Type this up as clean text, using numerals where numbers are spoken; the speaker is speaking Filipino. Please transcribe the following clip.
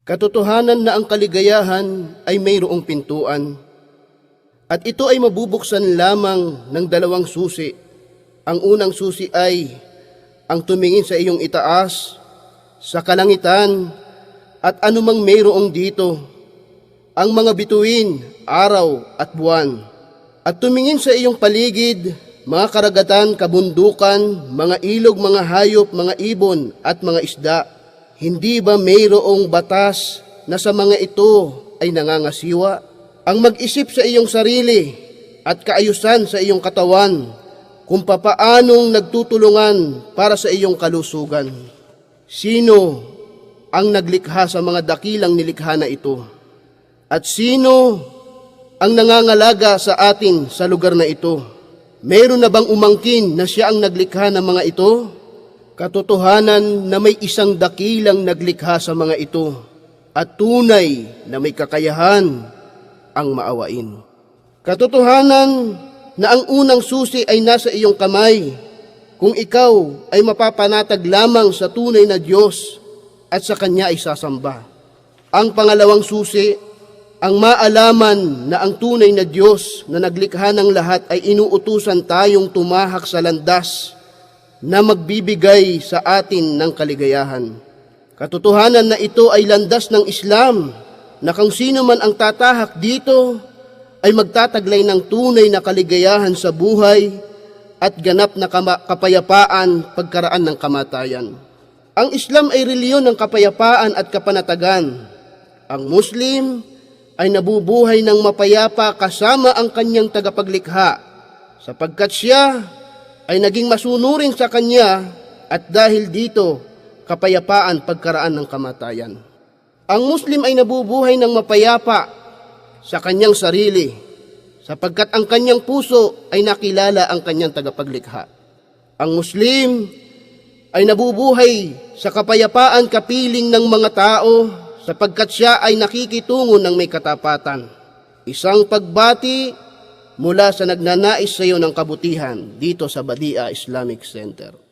Katotohanan na ang kaligayahan ay mayroong pintuan, at ito ay mabubuksan lamang ng dalawang susi. Ang unang susi ay ang tumingin sa iyong itaas, sa kalangitan, at anumang mayroong dito, ang mga bituin, araw at buwan. At tumingin sa iyong paligid, mga karagatan, kabundukan, mga ilog, mga hayop, mga ibon at mga isda. Hindi ba mayroong batas na sa mga ito ay nangangasiwa? Ang mag-isip sa iyong sarili at kaayusan sa iyong katawan kung papaanong nagtutulungan para sa iyong kalusugan. Sino ang naglikha sa mga dakilang nilikha na ito? At sino ang nangangalaga sa atin sa lugar na ito? Meron na bang umangkin na siya ang naglikha ng mga ito? Katotohanan na may isang dakilang naglikha sa mga ito at tunay na may kakayahan ang maawain. Katotohanan na ang unang susi ay nasa iyong kamay kung ikaw ay mapapanatag lamang sa tunay na Diyos at sa Kanya ay sasamba. Ang pangalawang susi, ang maalaman na ang tunay na Diyos na naglikha ng lahat ay inuutusan tayong tumahak sa landas na magbibigay sa atin ng kaligayahan. Katotohanan na ito ay landas ng Islam na kung sino man ang tatahak dito ay magtataglay ng tunay na kaligayahan sa buhay at ganap na kapayapaan pagkaraan ng kamatayan. Ang Islam ay reliyon ng kapayapaan at kapanatagan. Ang Muslim ay nabubuhay ng mapayapa kasama ang kanyang tagapaglikha sapagkat siya ay naging masunurin sa Kanya at dahil dito kapayapaan pagkaraan ng kamatayan. Ang Muslim ay nabubuhay ng mapayapa sa kanyang sarili sapagkat ang kanyang puso ay nakilala ang kanyang tagapaglikha. Ang Muslim ay nabubuhay sa kapayapaan kapiling ng mga tao sapagkat siya ay nakikitungo ng may katapatan. Isang pagbati mula sa nagnanais sa iyo ng kabutihan dito sa Badia Islamic Center.